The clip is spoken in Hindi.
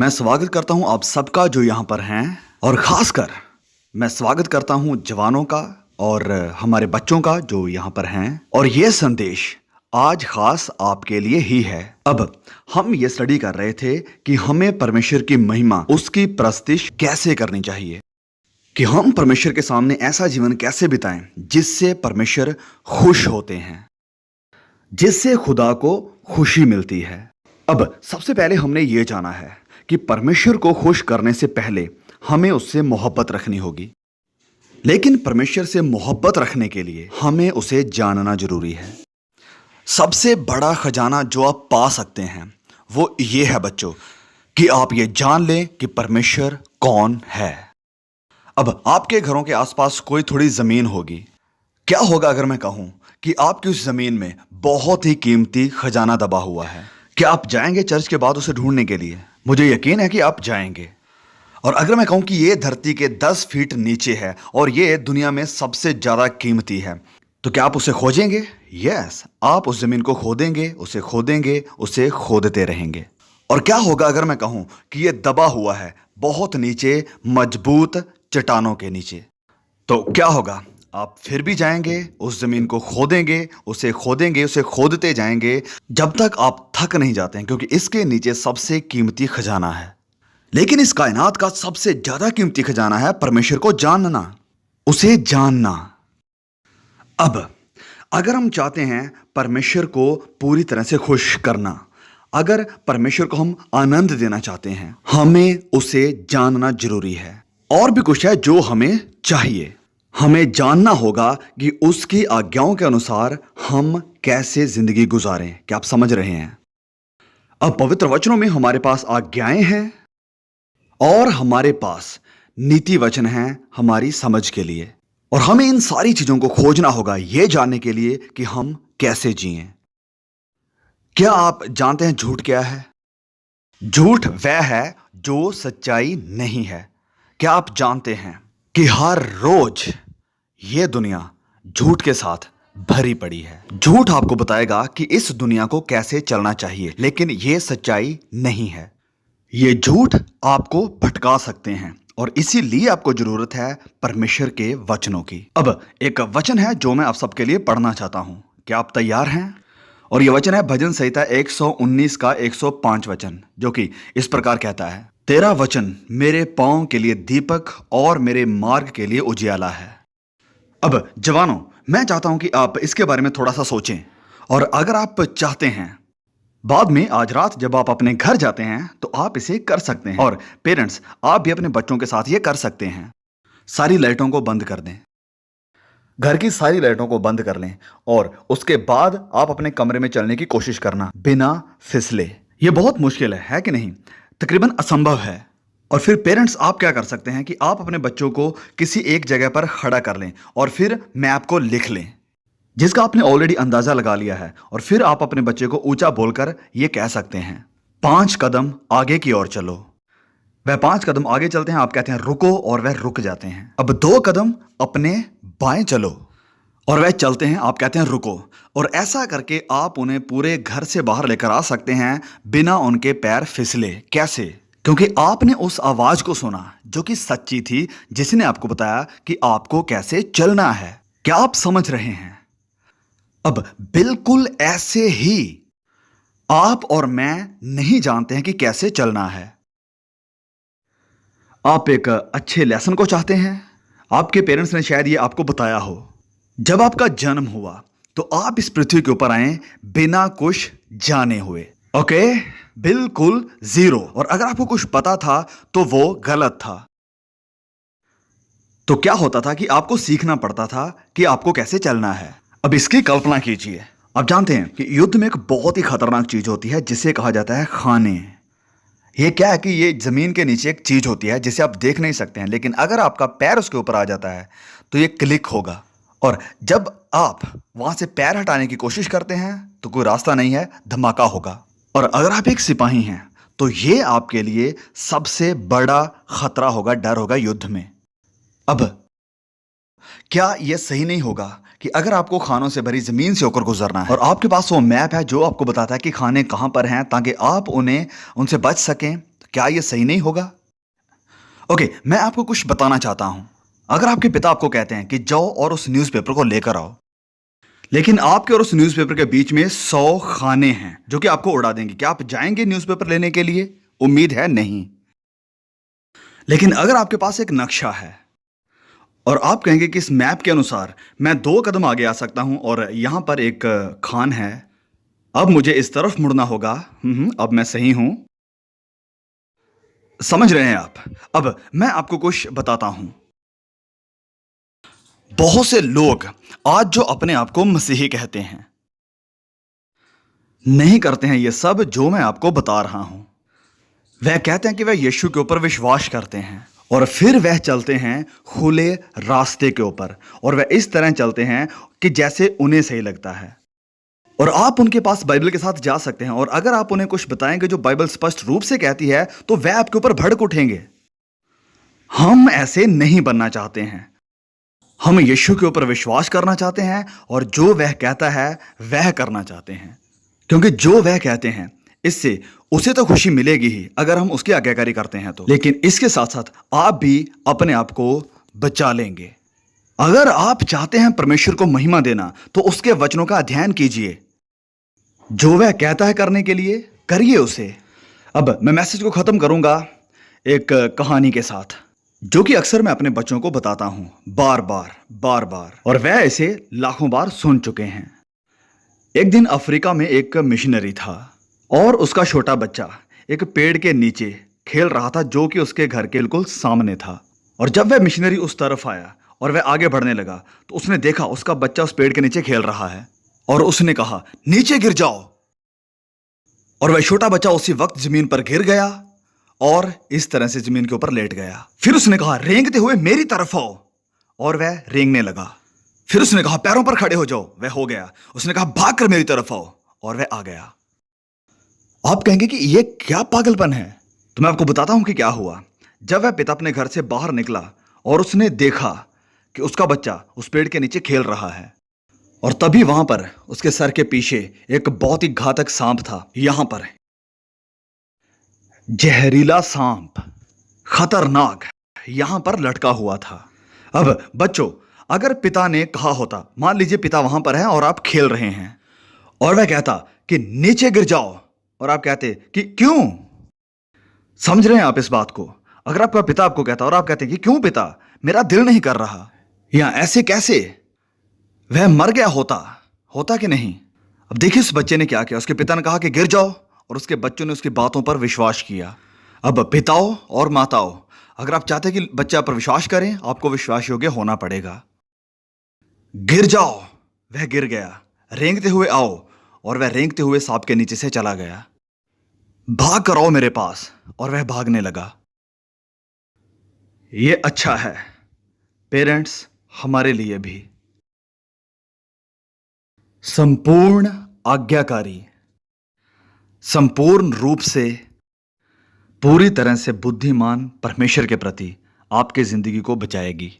मैं स्वागत करता हूं आप सबका जो यहाँ पर हैं और ख़ासकर मैं स्वागत करता हूं जवानों का और हमारे बच्चों का जो यहाँ पर हैं और ये संदेश आज ख़ास आपके लिए ही है। अब हम ये स्टडी कर रहे थे कि हमें परमेश्वर की महिमा उसकी प्रस्तिश कैसे करनी चाहिए, कि हम परमेश्वर के सामने ऐसा जीवन कैसे बिताएं जिससे परमेश्वर खुश होते हैं, जिससे खुदा को खुशी मिलती है। अब सबसे पहले हमने ये जाना है कि परमेश्वर को खुश करने से पहले हमें उससे मोहब्बत रखनी होगी, लेकिन परमेश्वर से मोहब्बत रखने के लिए हमें उसे जानना जरूरी है। सबसे बड़ा खजाना जो आप पा सकते हैं वो ये है बच्चों कि आप ये जान लें कि परमेश्वर कौन है। अब आपके घरों के आसपास कोई थोड़ी जमीन होगी। क्या होगा अगर मैं कहूं कि आपकी उस जमीन में बहुत ही कीमती खजाना दबा हुआ है? क्या आप जाएंगे चर्च के बाद उसे ढूंढने के लिए? मुझे यकीन है कि आप जाएंगे। और अगर मैं कहूं कि ये धरती के 10 फीट नीचे है और ये दुनिया में सबसे ज्यादा कीमती है, तो क्या आप उसे खोजेंगे? यस, आप उस जमीन को खोदेंगे, उसे खोदेंगे, उसे खोदते रहेंगे। और क्या होगा अगर मैं कहूं कि ये दबा हुआ है बहुत नीचे, मजबूत चट्टानों के नीचे? तो क्या होगा? आप फिर भी जाएंगे, उस जमीन को खोदेंगे, उसे खोदते जाएंगे जब तक आप थक नहीं जाते हैं, क्योंकि इसके नीचे सबसे कीमती खजाना है। लेकिन इस कायनात का सबसे ज्यादा कीमती खजाना है परमेश्वर को जानना, उसे जानना। अब अगर हम चाहते हैं परमेश्वर को पूरी तरह से खुश करना, अगर परमेश्वर को हम आनंद देना चाहते हैं, हमें उसे जानना जरूरी है। और भी कुछ है जो हमें चाहिए। हमें जानना होगा कि उसकी आज्ञाओं के अनुसार हम कैसे जिंदगी गुजारें। क्या आप समझ रहे हैं? अब पवित्र वचनों में हमारे पास आज्ञाएं हैं और हमारे पास नीति वचन हैं हमारी समझ के लिए, और हमें इन सारी चीजों को खोजना होगा यह जानने के लिए कि हम कैसे जिएं। क्या आप जानते हैं झूठ क्या है? झूठ वह है जो सच्चाई नहीं है। क्या आप जानते हैं कि हर रोज ये दुनिया झूठ के साथ भरी पड़ी है? झूठ आपको बताएगा कि इस दुनिया को कैसे चलना चाहिए, लेकिन ये सच्चाई नहीं है। ये झूठ आपको भटका सकते हैं और इसीलिए आपको जरूरत है परमेश्वर के वचनों की। अब एक वचन है जो मैं आप सबके लिए पढ़ना चाहता हूं। क्या आप तैयार हैं? और यह वचन है भजन संहिता 119 का 105 वचन, जो कि इस प्रकार कहता है, तेरा वचन मेरे पांव के लिए दीपक और मेरे मार्ग के लिए उजियाला है। अब जवानों, मैं चाहता हूं कि आप इसके बारे में थोड़ा सा सोचें, और अगर आप चाहते हैं बाद में आज रात जब आप अपने घर जाते हैं तो आप इसे कर सकते हैं। और पेरेंट्स, आप भी अपने बच्चों के साथ ये कर सकते हैं। सारी लाइटों को बंद कर दें, घर की सारी लाइटों को बंद कर लें, और उसके बाद आप अपने कमरे में चलने की कोशिश करना बिना फिसले। ये बहुत मुश्किल है कि नहीं? तकरीबन असंभव है। और फिर पेरेंट्स, आप क्या कर सकते हैं कि आप अपने बच्चों को किसी एक जगह पर खड़ा कर लें और फिर मैप को लिख लें, जिसका आपने ऑलरेडी अंदाजा लगा लिया है, और फिर आप अपने बच्चे को ऊंचा बोलकर ये कह सकते हैं, 5 कदम आगे की ओर चलो। वह 5 कदम आगे चलते हैं, आप कहते हैं रुको, और वह रुक जाते हैं। अब 2 कदम अपने बाएं चलो, और वह चलते हैं, आप कहते हैं रुको। और ऐसा करके आप उन्हें पूरे घर से बाहर लेकर आ सकते हैं बिना उनके पैर फिसले। कैसे? क्योंकि आपने उस आवाज को सुना जो कि सच्ची थी, जिसने आपको बताया कि आपको कैसे चलना है। क्या आप समझ रहे हैं? अब बिल्कुल ऐसे ही आप और मैं नहीं जानते हैं कि कैसे चलना है। आप एक अच्छे लेसन को चाहते हैं। आपके पेरेंट्स ने शायद ये आपको बताया हो। जब आपका जन्म हुआ तो आप इस पृथ्वी के ऊपर आए बिना कुछ जाने हुए। ओके, बिल्कुल जीरो। और अगर आपको कुछ पता था तो वो गलत था। तो क्या होता था कि आपको सीखना पड़ता था कि आपको कैसे चलना है। अब इसकी कल्पना कीजिए, आप जानते हैं कि युद्ध में एक बहुत ही खतरनाक चीज होती है जिसे कहा जाता है खाने। ये क्या है कि ये जमीन के नीचे एक चीज होती है जिसे आप देख नहीं सकते हैं, लेकिन अगर आपका पैर उसके ऊपर आ जाता है तो ये क्लिक होगा, और जब आप वहां से पैर हटाने की कोशिश करते हैं तो कोई रास्ता नहीं है, धमाका होगा। और अगर आप एक सिपाही हैं तो ये आपके लिए सबसे बड़ा खतरा होगा, डर होगा युद्ध में। अब क्या यह सही नहीं होगा कि अगर आपको खानों से भरी जमीन से होकर गुजरना है और आपके पास वो मैप है जो आपको बताता है कि खाने कहां पर हैं ताकि आप उनसे बच सकें, क्या ये सही नहीं होगा? ओके, मैं आपको कुछ बताना चाहता हूं। अगर आपके पिता आपको कहते हैं कि जाओ और उस न्यूज़पेपर को लेकर आओ, लेकिन आपके और उस न्यूज़पेपर के बीच में 100 खाने हैं जो कि आपको उड़ा देंगे, क्या आप जाएंगे न्यूज़पेपर लेने के लिए? उम्मीद है नहीं। लेकिन अगर आपके पास एक नक्शा है और आप कहेंगे कि इस मैप के अनुसार मैं 2 कदम आगे आ सकता हूं और यहां पर एक खान है, अब मुझे इस तरफ मुड़ना होगा। अब मैं सही हूं। समझ रहे हैं आप? अब मैं आपको कुछ बताता हूं। बहुत से लोग आज जो अपने आप को मसीही कहते हैं, नहीं करते हैं ये सब जो मैं आपको बता रहा हूं। वह कहते हैं कि वह यीशु के ऊपर विश्वास करते हैं और फिर वह चलते हैं खुले रास्ते के ऊपर, और वह इस तरह चलते हैं कि जैसे उन्हें सही लगता है। और आप उनके पास बाइबल के साथ जा सकते हैं और अगर आप उन्हें कुछ बताएंगे जो बाइबल स्पष्ट रूप से कहती है तो वह आपके ऊपर भड़क उठेंगे। हम ऐसे नहीं बनना चाहते हैं। हम यीशु के ऊपर विश्वास करना चाहते हैं और जो वह कहता है वह करना चाहते हैं, क्योंकि जो वह कहते हैं इससे उसे तो खुशी मिलेगी ही अगर हम उसकी आज्ञाकारी करते हैं तो, लेकिन इसके साथ साथ आप भी अपने आप को बचा लेंगे। अगर आप चाहते हैं परमेश्वर को महिमा देना तो उसके वचनों का अध्ययन कीजिए। जो वह कहता है करने के लिए करिए उसे। अब मैं मैसेज को खत्म करूंगा एक कहानी के साथ, जो कि अक्सर मैं अपने बच्चों को बताता हूं बार बार, और वह इसे लाखों बार सुन चुके हैं। एक दिन अफ्रीका में एक मिशनरी था और उसका छोटा बच्चा एक पेड़ के नीचे खेल रहा था जो कि उसके घर के बिल्कुल सामने था। और जब वह मिशनरी उस तरफ आया और वह आगे बढ़ने लगा तो उसने देखा उसका बच्चा उस पेड़ के नीचे खेल रहा है और उसने कहा, नीचे गिर जाओ। और वह छोटा बच्चा उसी वक्त जमीन पर गिर गया और इस तरह से जमीन के ऊपर लेट गया। फिर उसने कहा, रेंगते हुए मेरी तरफ आओ, और वह रेंगने लगा। फिर उसने कहा, पैरों पर खड़े हो जाओ, वह हो गया। उसने कहा, भागकर मेरी तरफ आओ, और वह आ गया। आप कहेंगे कि यह क्या पागलपन है? तो मैं आपको बताता हूं कि क्या हुआ। जब वह पिता अपने घर से बाहर निकला और उसने देखा कि उसका बच्चा उस पेड़ के नीचे खेल रहा है, और तभी वहां पर उसके सर के पीछे एक बहुत ही घातक सांप था। यहां पर जहरीला सांप, खतरनाक, यहां पर लटका हुआ था। अब बच्चों, अगर पिता ने कहा होता, मान लीजिए पिता वहां पर है और आप खेल रहे हैं और वह कहता कि नीचे गिर जाओ, और आप कहते कि क्यों? समझ रहे हैं आप इस बात को? अगर आपका पिता आपको कहता और आप कहते कि क्यों पिता, मेरा दिल नहीं कर रहा, या ऐसे कैसे, वह मर गया होता कि नहीं? अब देखिए उस बच्चे ने क्या किया। उसके पिता ने कहा कि गिर जाओ और उसके बच्चों ने उसकी बातों पर विश्वास किया। अब पिताओं और माताओं, अगर आप चाहते हैं कि बच्चा पर विश्वास करें, आपको विश्वास योग्य होना पड़ेगा। गिर जाओ, वह गिर गया। रेंगते हुए आओ, और वह रेंगते हुए सांप के नीचे से चला गया। भाग कर आओ मेरे पास, और वह भागने लगा। यह अच्छा है पेरेंट्स, हमारे लिए भी। संपूर्ण आज्ञाकारी, संपूर्ण रूप से, पूरी तरह से बुद्धिमान परमेश्वर के प्रति आपकी जिंदगी को बचाएगी।